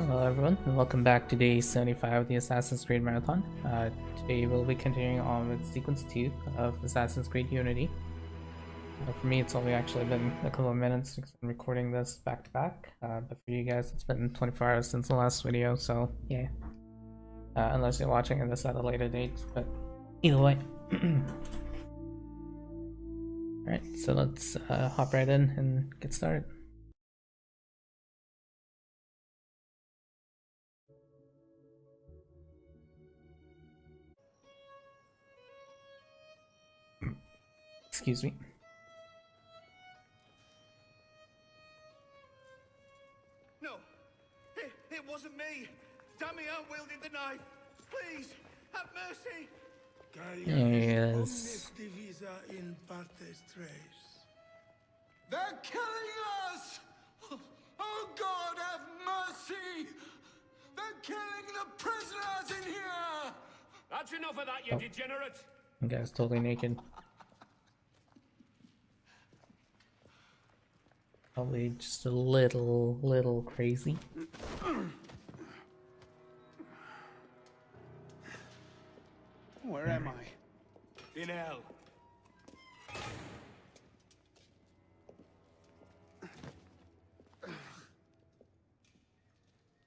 Hello everyone, and welcome back to day 75 of the Assassin's Creed Marathon. Today we'll be continuing on with Sequence 2 of Assassin's Creed Unity. For me, it's only actually been a couple of minutes because I'm recording this back to back, but for you guys, it's been 24 hours since the last video, so yeah. Unless you're watching this at a later date, but either way. Alright, so let's hop right in and get started. Excuse me. No, it wasn't me. Damian wielded the knife. Please, have mercy. Yes. They're killing us! Oh God, have mercy! They're killing the prisoners in here! That's enough of that, you degenerate! The guy's totally naked. Probably just a little crazy. Where am I? In hell.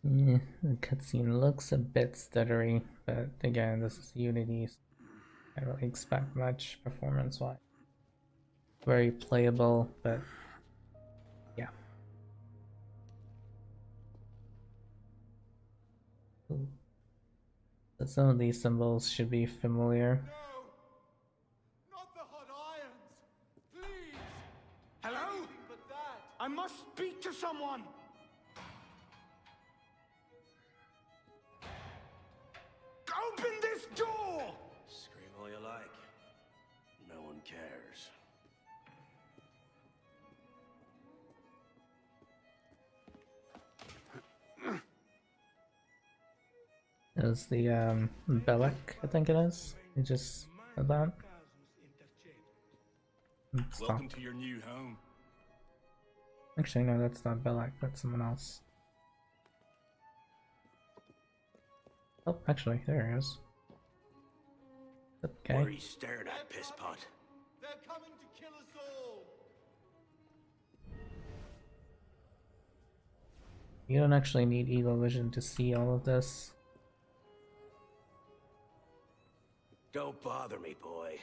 Yeah, the cutscene looks a bit stuttery, but again, this is Unity, so I don't really expect much performance-wise. Very playable, but yeah. Ooh. So some of these symbols should be familiar. No! Not the hot irons! Please! Hello? Anything but that! I must speak to someone! Open this door! Scream all you like. No one cares. There's the Belek, I think it is. You just said that. Stop. Welcome to your new home. Actually, no, that's not Belek, that's someone else. Oh, actually, there he is. What are Okay. you staring at, piss pot? They're coming to kill us all! You don't actually need Eagle Vision to see all of this. Don't bother me, boy.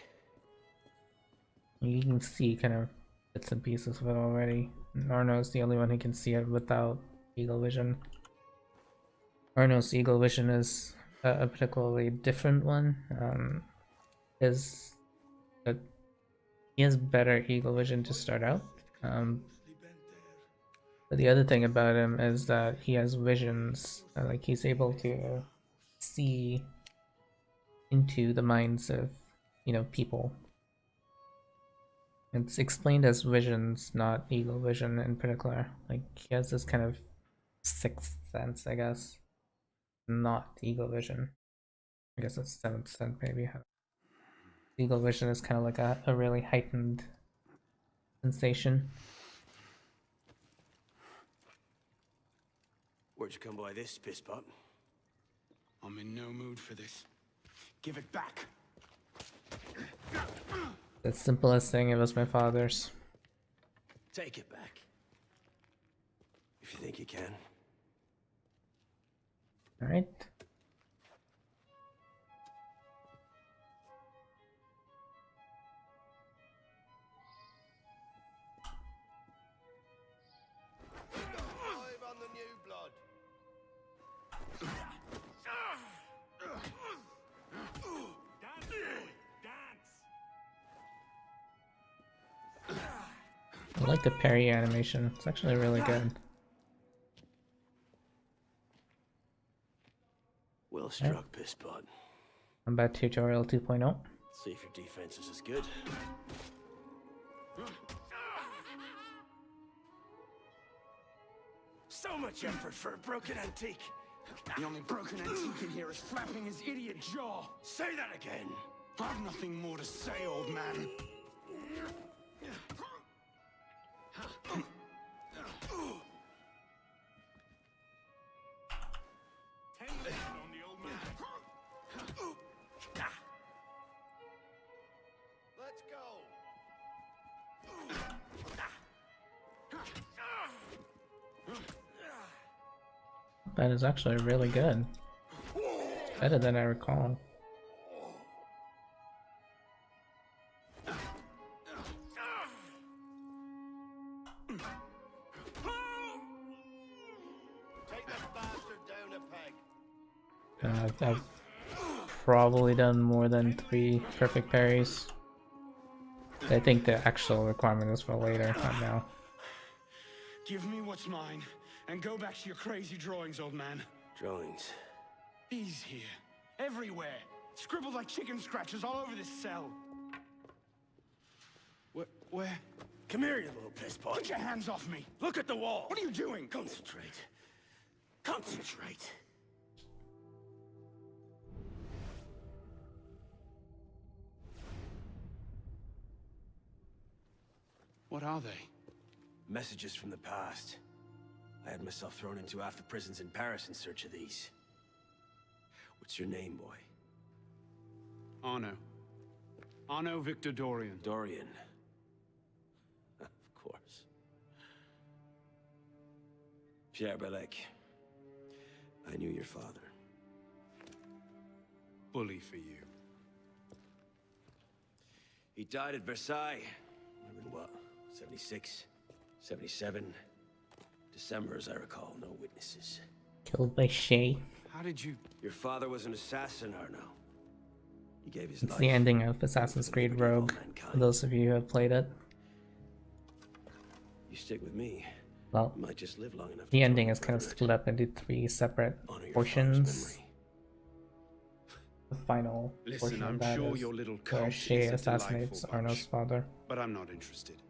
You can see kind of bits and pieces of it already. Arno's the only one who can see it without Eagle Vision. Arno's Eagle Vision is a particularly different one. He has better Eagle Vision to start out. But the other thing about him is that he has visions. Like he's able to see into the minds of, people. It's explained as visions, not Eagle Vision in particular. Like he has this kind of sixth sense, I guess. Not Eagle Vision. I guess it's seventh sense maybe. Eagle Vision is kind of like a really heightened sensation. Where'd you come by this, piss pot? I'm in no mood for this. Give it back. The simplest thing, it was my father's. Take it back. If you think you can. Alright. Live on the new blood! Dance, boy, dance! I like the parry animation. It's actually really good. Well struck, piss pot. Combat Tutorial 2.0. See if your defense is as good. So much effort for a broken antique. The only broken antique in here is flapping his idiot jaw. Say that again. I've nothing more to say, old man. combat is actually really good. Better than I recall. Take that bastard down a peg. I've probably done more than 3 perfect parries. I think the actual requirement is for later, not now. Give me what's mine, and go back to your crazy drawings, old man. Drawings. These here. Everywhere. Scribbled like chicken scratches all over this cell. Where? Come here, you little piss pot. Get your hands off me! Look at the wall. What are you doing? Concentrate. Concentrate. What are they? Messages from the past. I had myself thrown into half the prisons in Paris in search of these. What's your name, boy? Arno. Arno Victor Dorian. Dorian. Of course. Pierre Belec. I knew your father. Bully for you. He died at Versailles. In what? 76? 77? December, as I recall. No witnesses. Killed by Shay. How did you... Your father was an assassin, Arno. He gave his It's life. the ending of Assassin's Creed Rogue, for those of you who have played it. You stick with me. Well, You might just live long enough. the to ending join is kind of brotherhood. split up into 3 separate Honor your father's portions. memory. The final Listen, portion I'm of that sure is your little where cult Shay is a assassinates delightful Arno's bunch. father. But I'm not interested.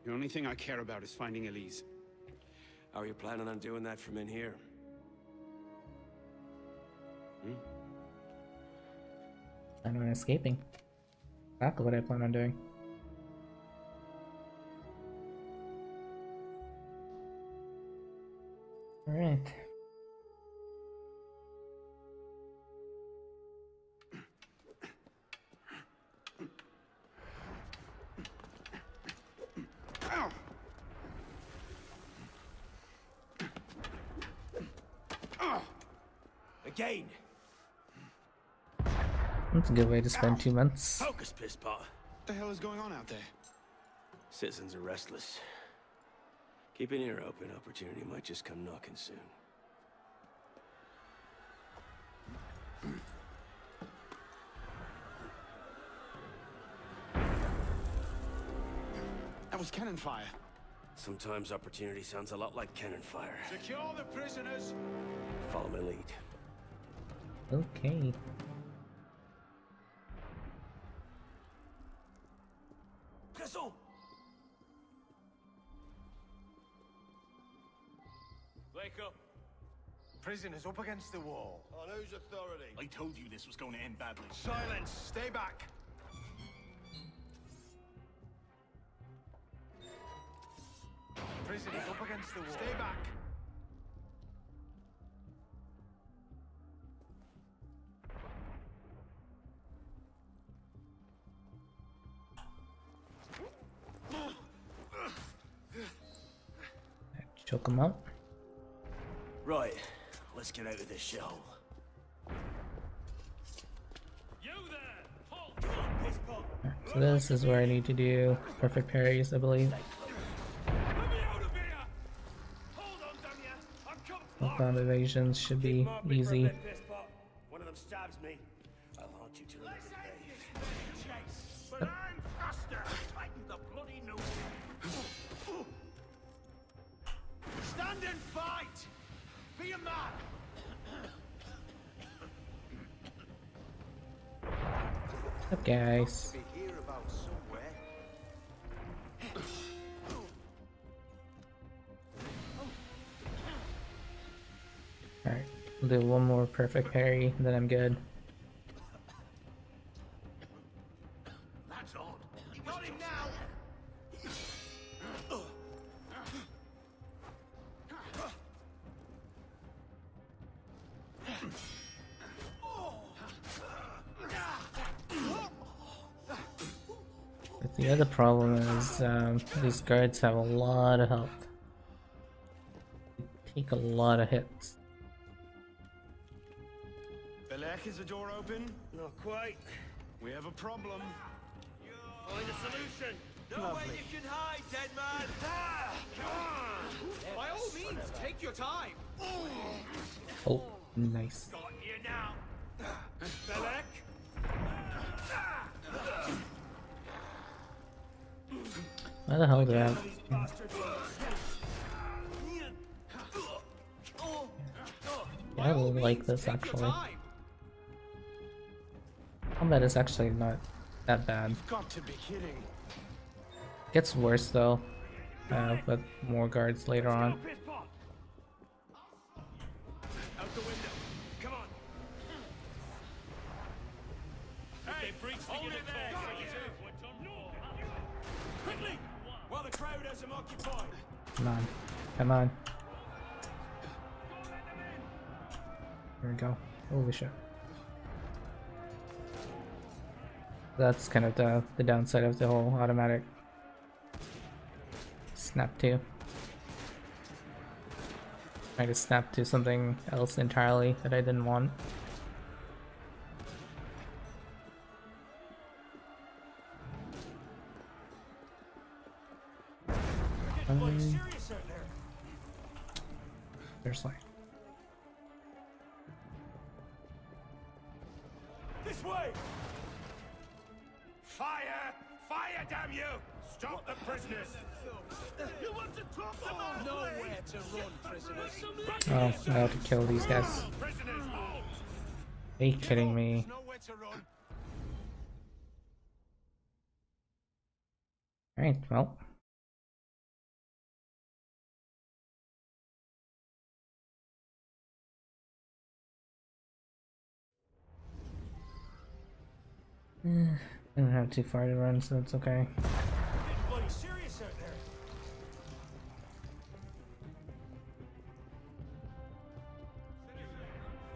The only thing I care about is finding Elise. How are you planning on doing that from in here? Plan on escaping. Exactly what I plan on doing. Alright. Ow! Again! That's a good way to spend 2 months. Focus, piss pot. What the hell is going on out there? Citizens are restless. Keep an ear open. Opportunity might just come knocking soon. That was cannon fire. Sometimes opportunity sounds a lot like cannon fire. Secure the prisoners. Follow my lead. Okay. Prison! Wake up. Prison is up against the wall. On whose authority? I told you this was going to end badly. Silence! Stay back! Prison is up against the wall. Stay back! Choke him out. Right, let's get out of this shithole. You there! Halt! Come on, piss pot! So this is where I need to do perfect parries, I believe. Let me out of here! Hold on, damn ya! I'm coming! Compound evasions should be easy. Piss pot. One of them stabs me. I'll haunt you till the end of the day. Chase! But I'm faster! Tighten the bloody noose! Stand and fight! Be a man! What's up, guys? Be here about somewhere. Alright, we'll do one more perfect parry, then I'm good. That's odd. You got him now! But the other problem is these guards have a lot of health. They take a lot of hits. Belek, is the door open? Not quite. We have a problem. Find a solution. Lovely. You can hide, dead man. Come on. By all means, take your time. Oh, nice. Got you now. Belek. Why the hell do I have? Yeah, I really like this actually. Combat is actually not that bad. Got to be kidding. Gets worse though, with more guards later on. Out the window. Come on. Hey, hold it there. Quickly, while the crowd has him occupied. Come on, come on. There we go. Holy shit. That's kind of the downside of the whole automatic snap to. Trying to snap to something else entirely that I didn't want. Serious out there. Seriously. This way. Fire! Fire, damn you! Stop the prisoners! You want to talk about nowhere to run, prisoners? Oh, I have to kill these guys. Prisoners, hold! Are you kidding me? Nowhere to run. Alright, well. I don't have too far to run, so it's okay. Bloody serious out there.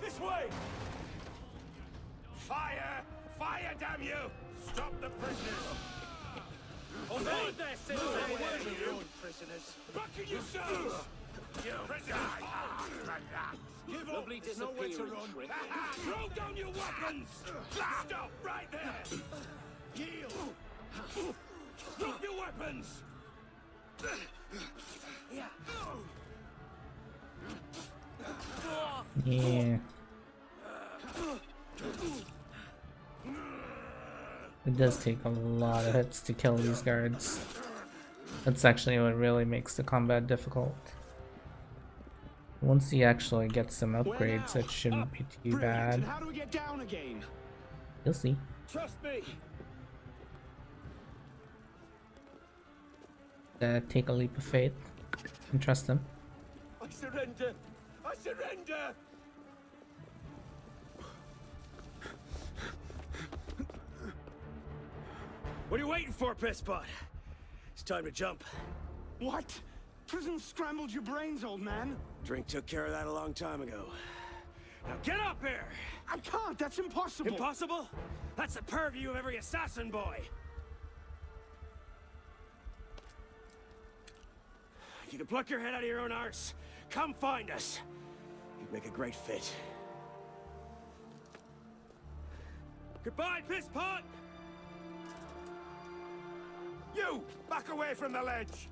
This way. Fire! Fire, damn you! Stop the prisoners! Hold there, citizen. Prisoners! Buckle yourselves. You prisoners! Give up. There's nowhere to run. Throw down your weapons. Stop right there. Yield. Drop your weapons. Yeah. It does take a lot of hits to kill these guards. That's actually what really makes the combat difficult. Once you actually get some upgrades, it shouldn't be too bad. And how do we get down again? You'll see. Trust me. Take a leap of faith and trust them. I surrender. I surrender. What are you waiting for, Pisspot? It's time to jump. What? Prison scrambled your brains, old man. Drink took care of that a long time ago. Now get up here! I can't. That's impossible. Impossible? That's the purview of every assassin boy. If you can pluck your head out of your own arse, come find us. You'd make a great fit. Goodbye, Pisspot! You! Back away from the ledge!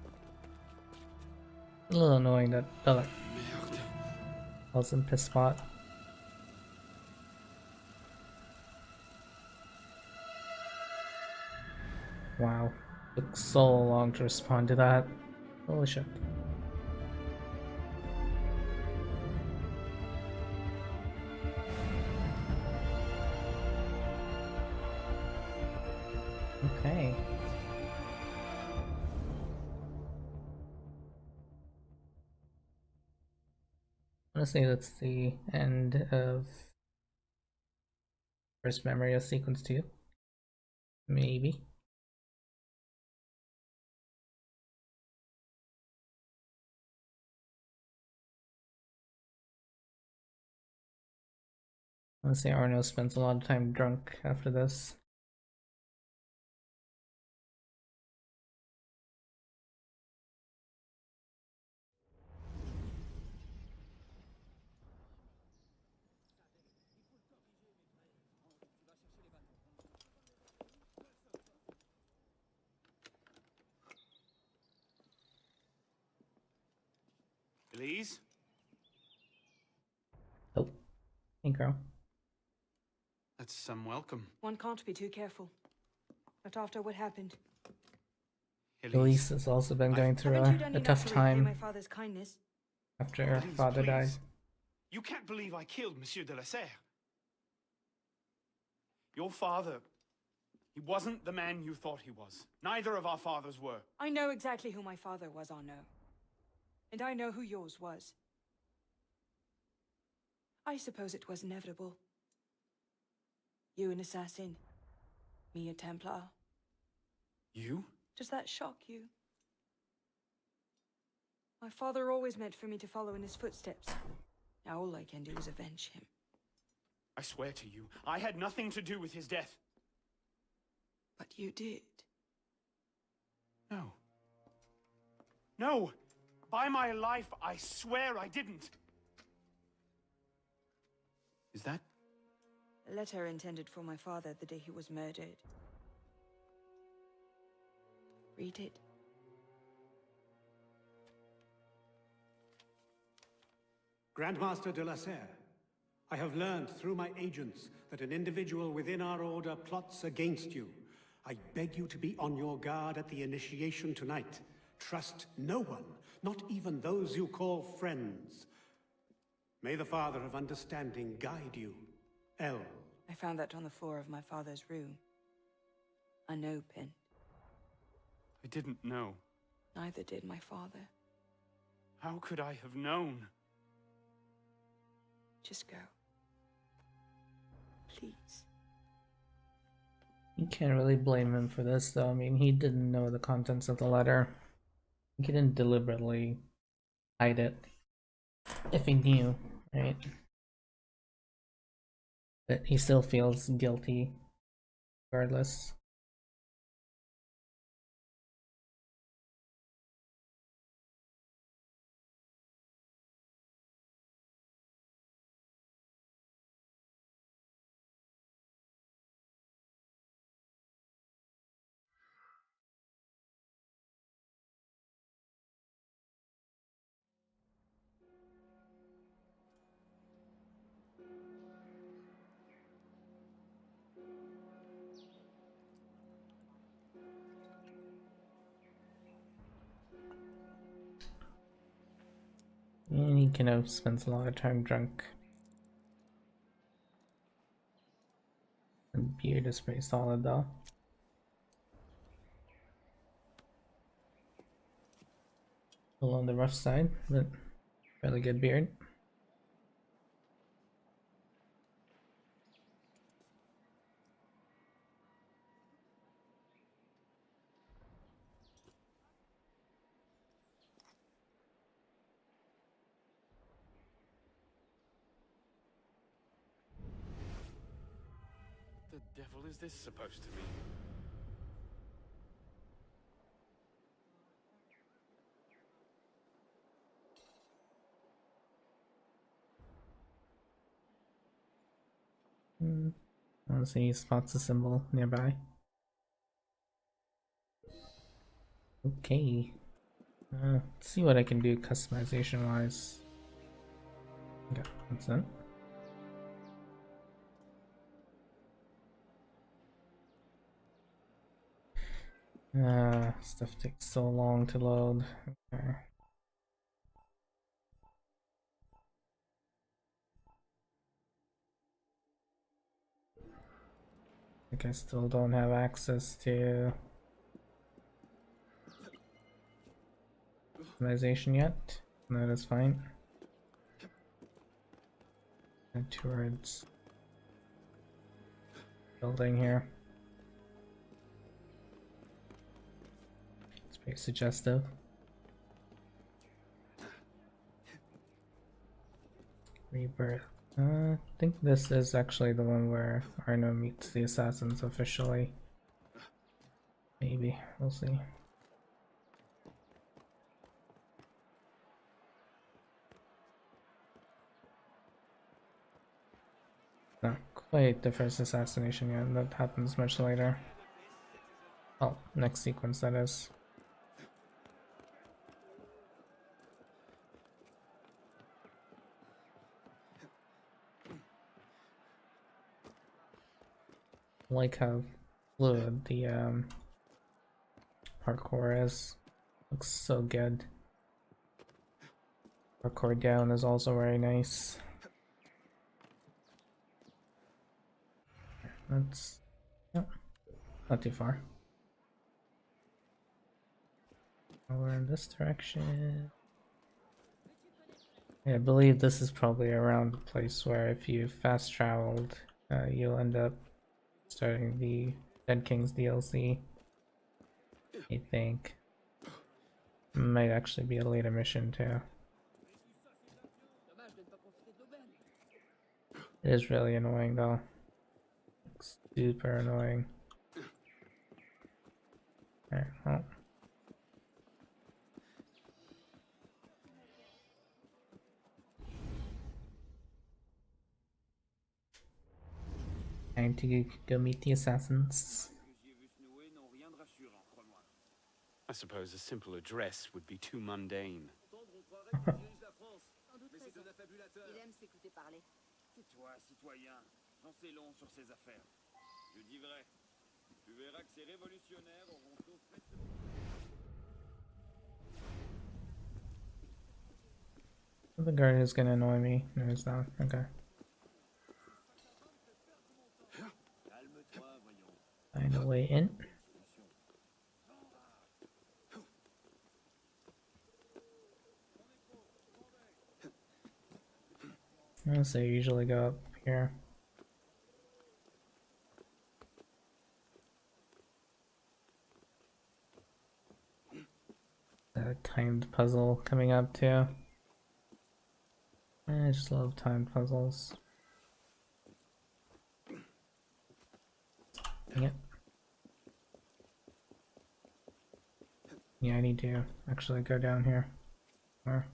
A little annoying that Belek calls him Pisspot. Wow. Took so long to respond to that. Holy shit. Okay. Honestly, that's the end of first memory of sequence 2. Maybe. Honestly, Arno spends a lot of time drunk after this. Elise? Oh, hey girl. That's some welcome. One can't be too careful. But after what happened, Elise has also been going through haven't you done a enough tough to repay my time father's kindness? after her Elise, father died. please. You can't believe I killed Monsieur de la Serre. Your father, he wasn't the man you thought he was. Neither of our fathers were. I know exactly who my father was, Arnaud. And I know who yours was. I suppose it was inevitable. You an assassin, me a Templar. You? Does that shock you? My father always meant for me to follow in his footsteps. Now all I can do is avenge him. I swear to you, I had nothing to do with his death. But you did. No. No! By my life, I swear I didn't. Is that? A letter intended for my father the day he was murdered. Read it. Grandmaster de la Serre, I have learned through my agents that an individual within our order plots against you. I beg you to be on your guard at the initiation tonight. Trust no one, not even those you call friends. May the Father of Understanding guide you. L. I found that on the floor of my father's room. A no pin. I didn't know. Neither did my father. How could I have known? Just go. Please. You can't really blame him for this though. I mean, he didn't know the contents of the letter. He didn't deliberately hide it. If he knew, right? But he still feels guilty regardless. And he kind of spends a lot of time drunk. And beard is pretty solid though. A little on the rough side, but fairly good beard. What the devil is this supposed to be? Let's see, he spots a symbol nearby. Okay. Let's see what I can do customization wise. Okay, that's done. Stuff takes so long to load. Okay. I think I still don't have access to customization yet. No, that's fine. Head towards building here. It's pretty suggestive. Rebirth. I think this is actually the one where Arnaud meets the assassins officially. Maybe, we'll see. Not quite the first assassination yet, that happens much later. Oh, next sequence that is. I like how fluid the parkour is. Looks so good. Parkour down is also very nice. That's not too far. We're in this direction. Yeah, I believe this is probably around the place where if you fast traveled, you'll end up starting the Dead Kings DLC. I think. Might actually be a later mission too. It is really annoying though. Super annoying. Alright, well. Time to go meet the assassins. I suppose a simple address would be too mundane. Il aime s'écouter parler. Tais-toi, citoyen. J'en sais long sur ces affaires. Je dis vrai. Tu verras que ces révolutionnaires auront tôt fait de... The guard is gonna annoy me. No, it's not. Okay. Find a way in. So I usually go up here. A timed puzzle coming up too. I just love timed puzzles. Dang it. Yeah, I need to actually go down here. Or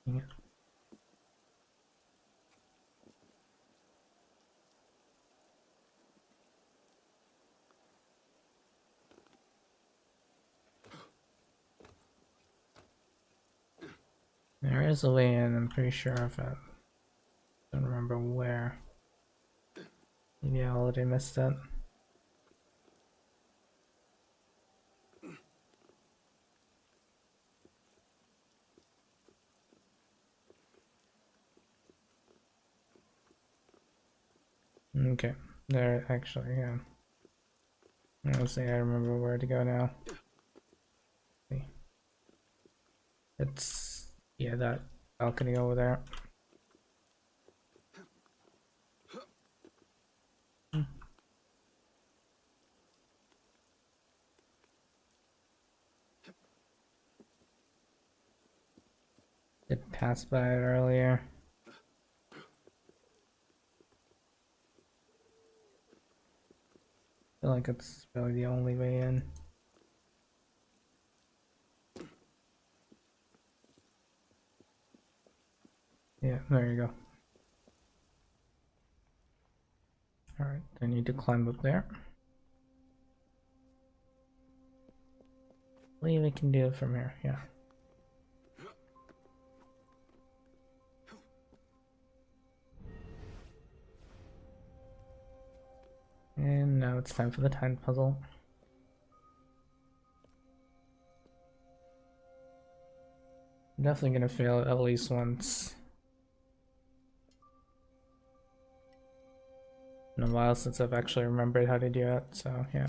dang it. There is a way in, I'm pretty sure of it. Don't remember where. Maybe I already missed it. Okay, there actually, yeah. Let's see, I remember where to go now. See. It's, yeah, that balcony over there. Did pass by it earlier. I feel like it's really the only way in. Yeah, there you go. Alright, I need to climb up there. I believe I can do it from here, yeah. And now it's time for the time puzzle. I'm definitely gonna fail it at least once. It's been a while since I've actually remembered how to do it, so yeah.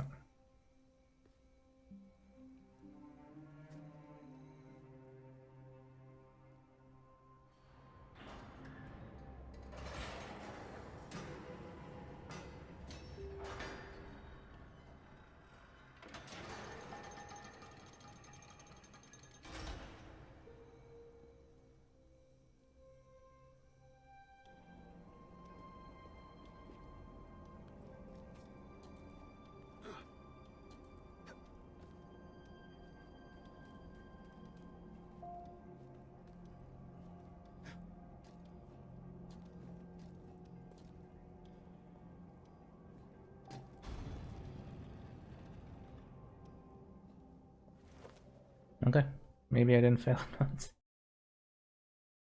Okay, maybe I didn't fail once.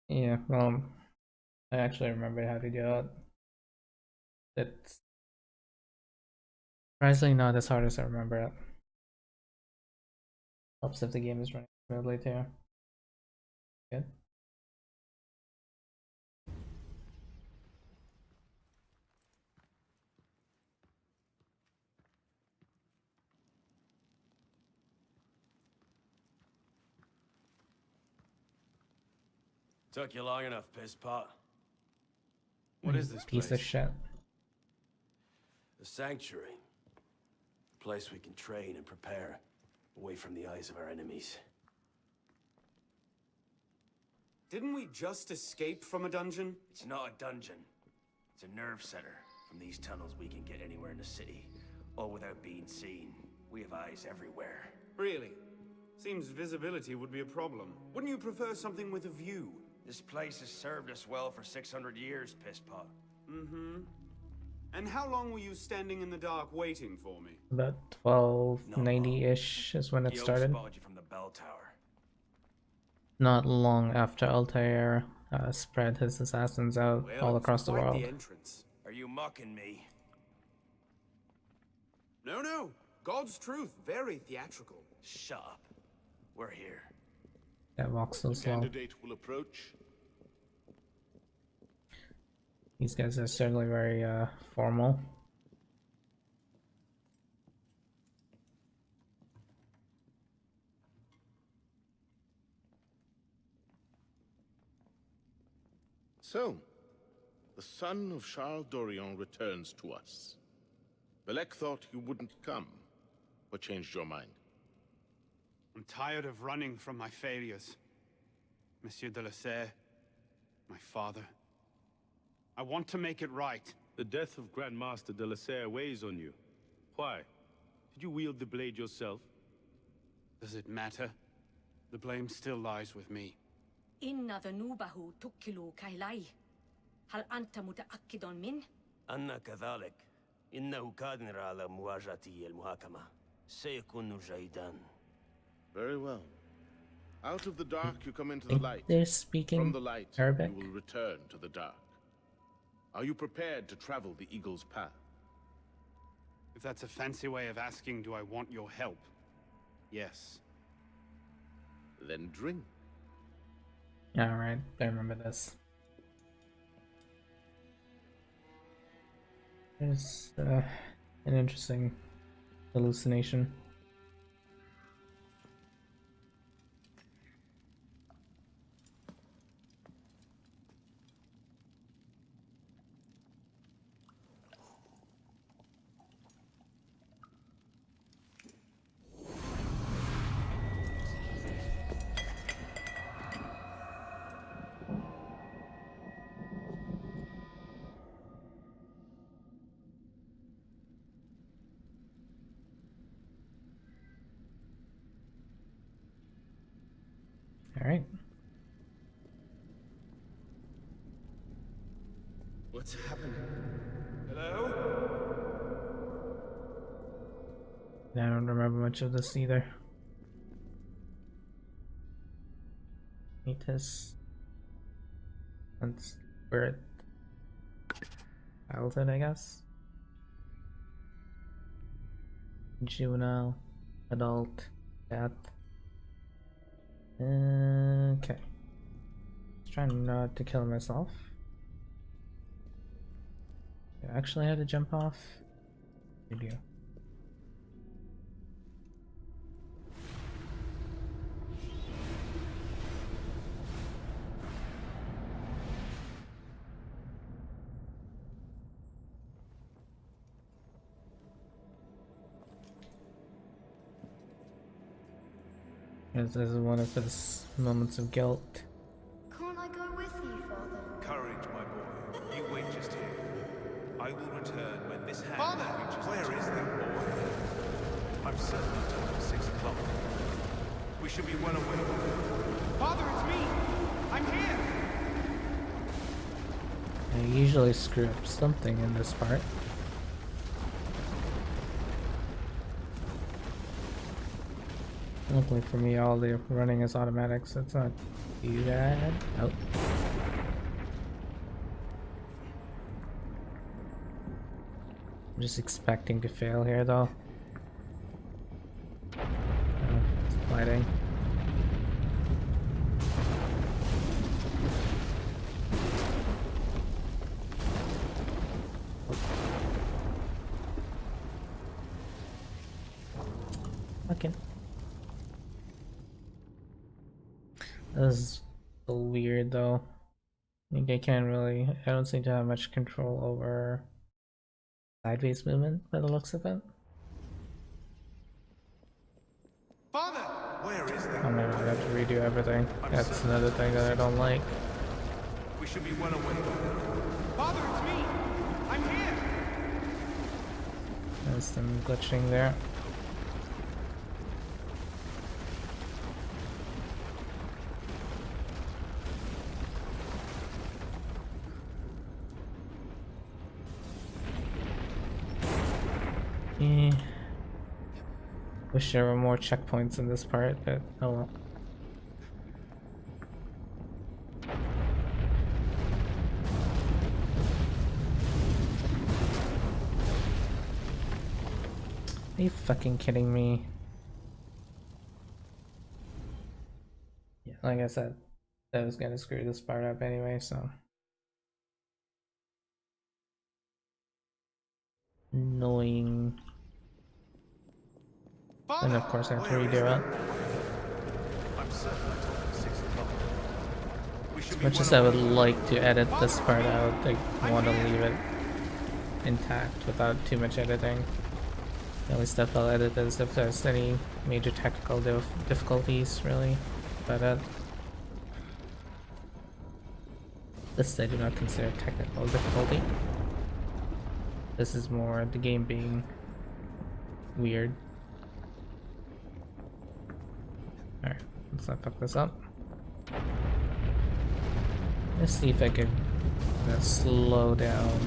Yeah, well, I actually remember how to do it. It's surprisingly not as hard as I remember it. Helps if the game is running smoothly too. Good. Took you long enough, piss pot. What is this piece of place? shit? A sanctuary. A place we can train and prepare, away from the eyes of our enemies. Didn't we just escape from a dungeon? It's not a dungeon. It's a nerve center. From these tunnels we can get anywhere in the city, all without being seen. We have eyes everywhere. Really? Seems visibility would be a problem. Wouldn't you prefer something with a view? This place has served us well for 600 years, pisspot. Mm-hmm. And how long were you standing in the dark waiting for me? About 1290-ish is when it Guillaume started. spotted you from the bell tower. Not long after Altair spread his assassins out all across the world. The entrance. Are you mocking me? No, no. God's truth. Very theatrical. Shut up. We're here. That walks so slow. Candidate will approach. These guys are certainly very formal. So, the son of Charles Dorion returns to us. Belek thought you wouldn't come. What changed your mind? I'm tired of running from my failures. Monsieur de la Serre, my father. I want to make it right. The death of Grand Master de la Serre weighs on you. Why? Did you wield the blade yourself? Does it matter? The blame still lies with me. إن ذنوبه تكل كيلاي. هل أنت متأكد من؟ أنا كذلك. إنه قادر على مواجهة المحاكمة. سيكون جيدا. Very well. Out of the dark you come into the light. They're speaking From the light Arabic. you will return to the dark. Are you prepared to travel the Eagle's path? If that's a fancy way of asking, do I want your help? Yes. Then drink. Alright, I remember this. There's an interesting hallucination. Alright. What's happening? Hello? I don't remember much of this either. Metis and Spirit childhood, I guess. Juvenile, adult, death. Okay. Just trying not to kill myself. I actually had to jump off. I do. This is one of his moments of guilt. Can't I go with you, Father? Courage, my boy. You wait just here. I will return when this hand Father! reaches Where the is top. the boy? I'm certain he told us 6 o'clock. We should be well away. Father, it's me! I'm here! I usually screw up something in this part. Luckily for me, all the running is automatic, so it's not too bad. Oh. I'm just expecting to fail here, though. Oh, it's sliding. Okay. That was so weird, though. I think I can't really. I don't seem to have much control over sideways movement by the looks of it. Father! Where is that? I'm gonna have to redo everything. That's another thing that I don't like. We should be well away. Father, it's me! I'm here! There's some glitching there. Wish there were more checkpoints in this part, but oh well. Are you fucking kidding me? Yeah, like I said, that was gonna screw this part up anyway, so. Annoying. And of course I have to redo it. As much as I would like to edit this part out, I want to leave it intact without too much editing. The only stuff I'll edit is if there's any major technical difficulties, really. But this I do not consider technical difficulty. This is more the game being weird. Alright, let's not fuck this up. Let's see if I can slow down.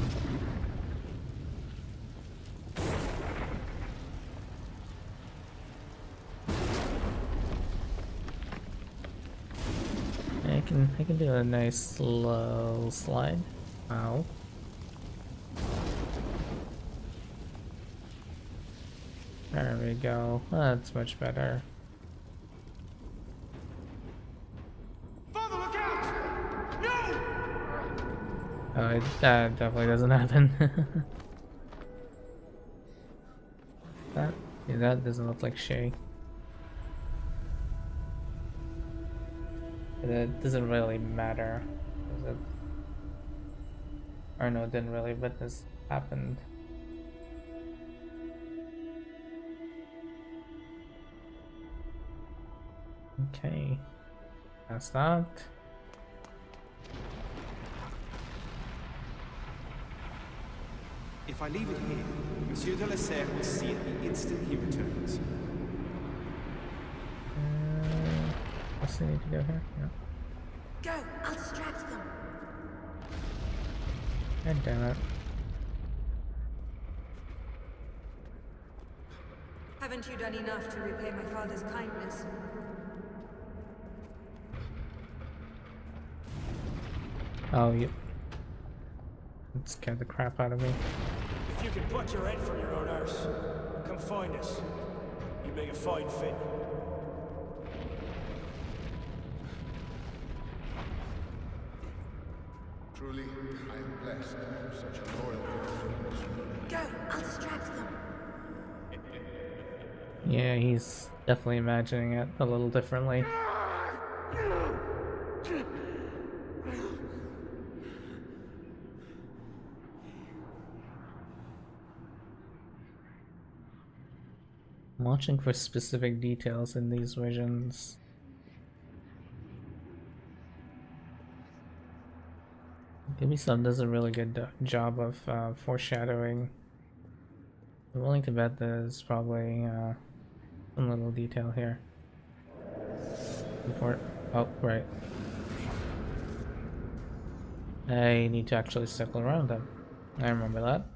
I can do a nice slow slide. Ow. There we go. That's much better. Father, look out! No! Oh, that definitely doesn't happen. That doesn't look like Shay. But it doesn't really matter. Or no, it didn't really, but this happened. Okay. That's that. If I leave it here, Monsieur de la Serre will see it the instant he returns. What's the need to go here? Yeah. Go! I'll distract them! God damn it. Haven't you done enough to repay my father's kindness? Oh, you scared the crap out of me. If you can put your head from your own arse, come find us. You make a fine fit. Truly, I am blessed to have such a loyal friend. Go! I'll distract them! Yeah, he's definitely imagining it a little differently. I'm watching for specific details in these visions. Ubisoft does a really good job of foreshadowing. I'm willing to bet there's probably some little detail here. Oh, right. I need to actually circle around them. I remember that.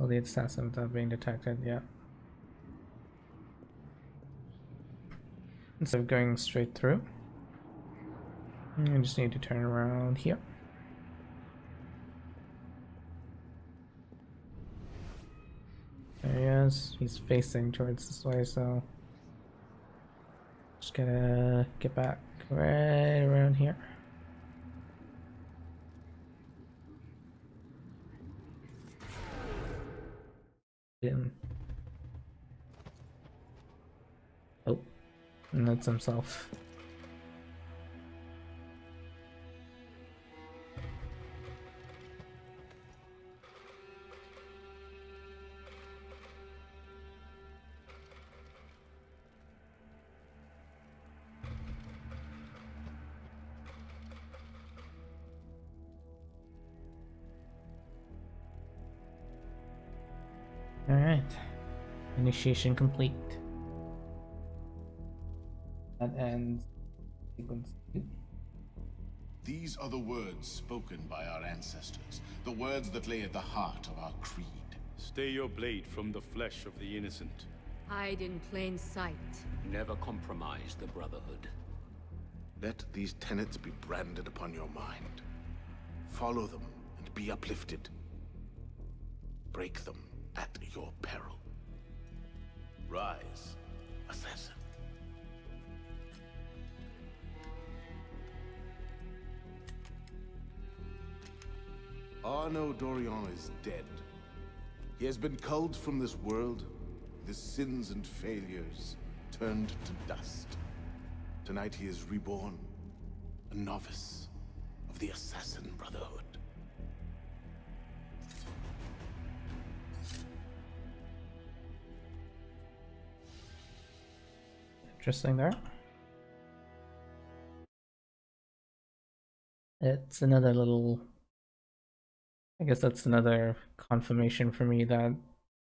Well, the assassin without being detected, yeah. Instead of going straight through, I just need to turn around here. There he is. He's facing towards this way, so just gotta get back right around here. In. Oh, and that's himself. Alright. Initiation complete. That ends sequence 2. These are the words spoken by our ancestors, the words that lay at the heart of our creed. Stay your blade from the flesh of the innocent. Hide in plain sight. Never compromise the Brotherhood. Let these tenets be branded upon your mind. Follow them and be uplifted. Break them at your peril. Rise, assassin. Arnaud Dorian is dead. He has been culled from this world, his sins and failures turned to dust. Tonight he is reborn, a novice of the Assassin Brotherhood. Interesting there. It's another little... I guess that's another confirmation for me that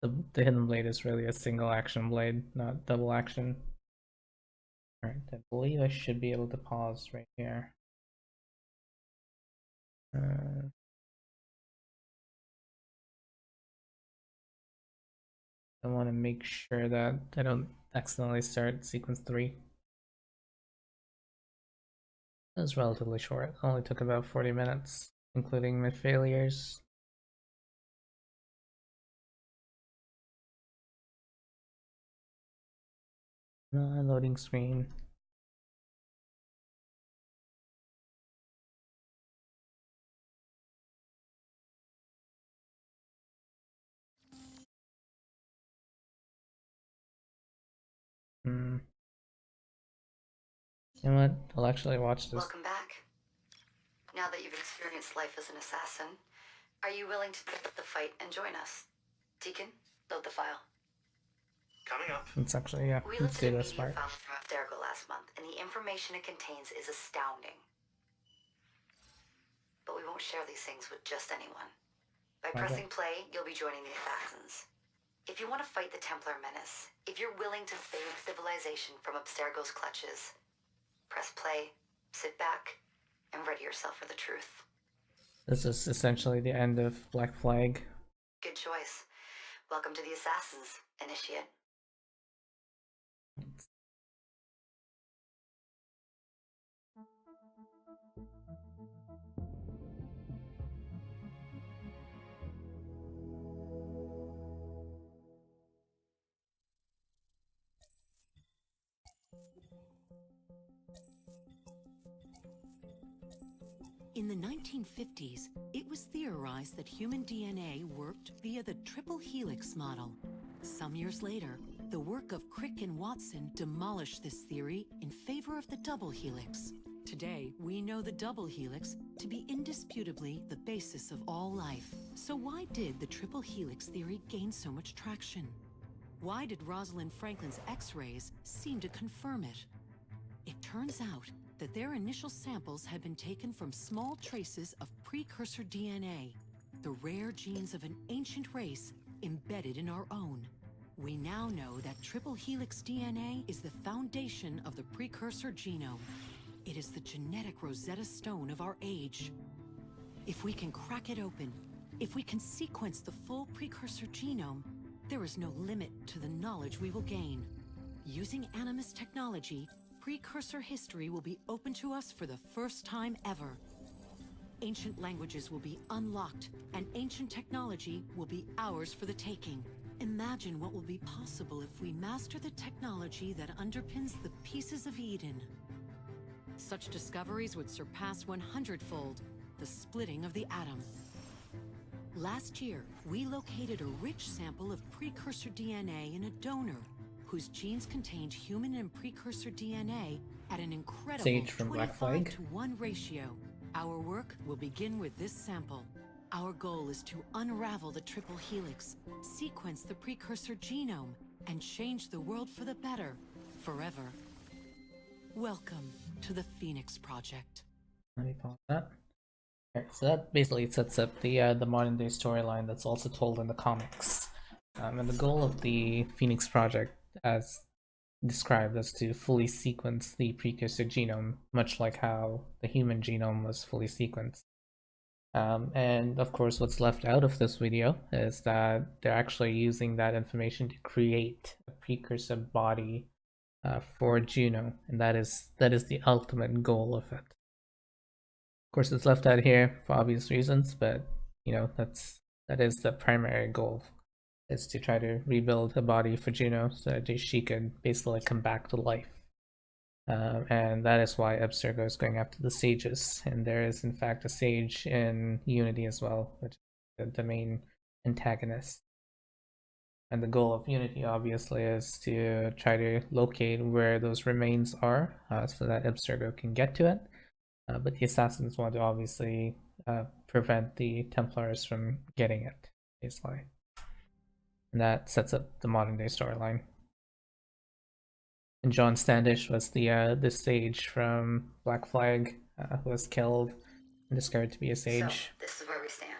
the Hidden Blade is really a single action blade, not double action. Alright, I believe I should be able to pause right here. I want to make sure that I don't accidentally start sequence 3. It was relatively short. It only took about 40 minutes, including my failures. Loading screen. You know what? I'll actually watch this. Welcome back. Now that you've experienced life as an assassin, are you willing to pick up the fight and join us? Deacon, load the file. Coming up. It's actually, yeah, We let's do lifted a this media part. file from Abstergo last month, and the information it contains is astounding. But we won't share these things with just anyone. By Okay. pressing play, you'll be joining the assassins. If you want to fight the Templar menace, if you're willing to save civilization from Abstergo's clutches, press play, sit back, and ready yourself for the truth. This is essentially the end of Black Flag. Good choice. Welcome to the Assassins, Initiate. In the 1950s, it was theorized that human DNA worked via the triple helix model. Some years later, the work of Crick and Watson demolished this theory in favor of the double helix. Today, we know the double helix to be indisputably the basis of all life. So why did the triple helix theory gain so much traction? Why did Rosalind Franklin's X-rays seem to confirm it? It turns out that their initial samples had been taken from small traces of precursor DNA, the rare genes of an ancient race embedded in our own. We now know that triple helix DNA is the foundation of the precursor genome. It is the genetic Rosetta Stone of our age. If we can crack it open, If we can sequence the full precursor genome, there is no limit to the knowledge we will gain. Using Animus technology, precursor history will be open to us for the first time ever. Ancient languages will be unlocked, and ancient technology will be ours for the taking. Imagine what will be possible if we master the technology that underpins the pieces of Eden. Such discoveries would surpass 100-fold the splitting of the atom. Last year, we located a rich sample of precursor DNA in a donor whose genes contained human and precursor DNA at an incredible Sage from Black Flag. 25-to-1 ratio. Our work will begin with this sample. Our goal is to unravel the triple helix, sequence the precursor genome, and change the world for the better, forever. Welcome to the Phoenix Project. Let me pause that. Alright, so that basically sets up the modern day storyline that's also told in the comics. And the goal of the Phoenix Project, as described, is to fully sequence the precursor genome, much like how the human genome was fully sequenced. And of course, what's left out of this video is that they're actually using that information to create a precursor body for Juno, and that is the ultimate goal of it. Of course, it's left out here for obvious reasons, but you know, that is the primary goal, is to try to rebuild a body for Juno so that she could basically come back to life. And that is why Abstergo is going after the sages, and there is in fact a sage in Unity as well, which is the main antagonist. And the goal of Unity obviously is to try to locate where those remains are, so that Abstergo can get to it. But the assassins want to obviously prevent the Templars from getting it, basically. And that sets up the modern day storyline. And John Standish was the sage from Black Flag, who was killed and discovered to be a sage. So, this is where we stand.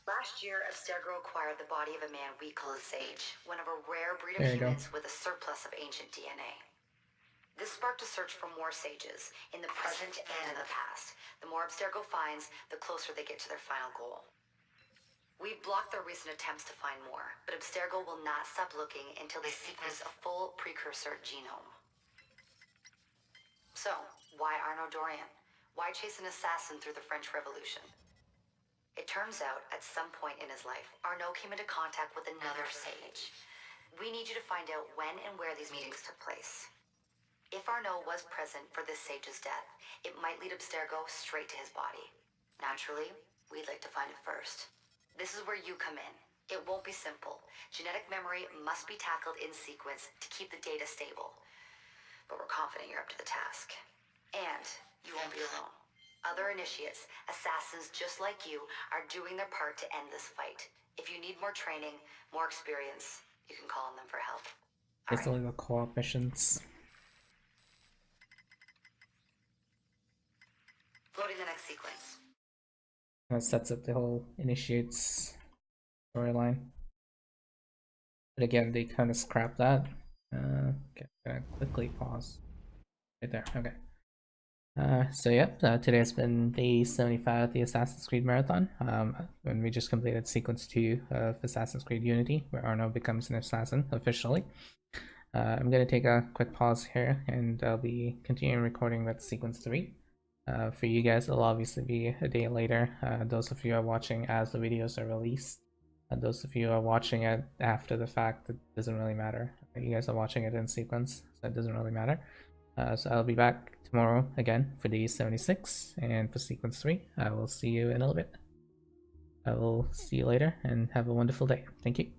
Last year, Abstergo acquired the body of a man we call a sage, one of a rare breed of humans with a surplus of ancient DNA. This sparked a search for more sages, in the present and in the past. The more Abstergo finds, the closer they get to their final goal. We've blocked their recent attempts to find more, but Abstergo will not stop looking until they sequence a full precursor genome. So, why Arnaud Dorian? Why chase an assassin through the French Revolution? It turns out, at some point in his life, Arnaud came into contact with another sage. We need you to find out when and where these meetings took place. If Arnaud was present for this sage's death, it might lead Abstergo straight to his body. Naturally, we'd like to find it first. This is where you come in. It won't be simple. Genetic memory must be tackled in sequence to keep the data stable. But we're confident you're up to the task. And you won't be alone. Other initiates, assassins just like you, are doing their part to end this fight. If you need more training, more experience, you can call on them for help. Basically the co-op missions. Loading the next sequence. That sets up the whole Initiates storyline. But again, they kind of scrap that. Okay, I'm gonna quickly pause. Right there, okay. So yep, today has been day 75 of the Assassin's Creed Marathon. When we just completed sequence 2 of Assassin's Creed Unity, where Arnaud becomes an assassin officially. I'm gonna take a quick pause here, and I'll be continuing recording with sequence 3. For you guys, it'll obviously be a day later. Those of you who are watching as the videos are released. Those of you who are watching it after the fact, it doesn't really matter. You guys are watching it in sequence, so it doesn't really matter. So I'll be back tomorrow again for day 76, and for sequence 3. I will see you in a little bit. I will see you later, and have a wonderful day. Thank you.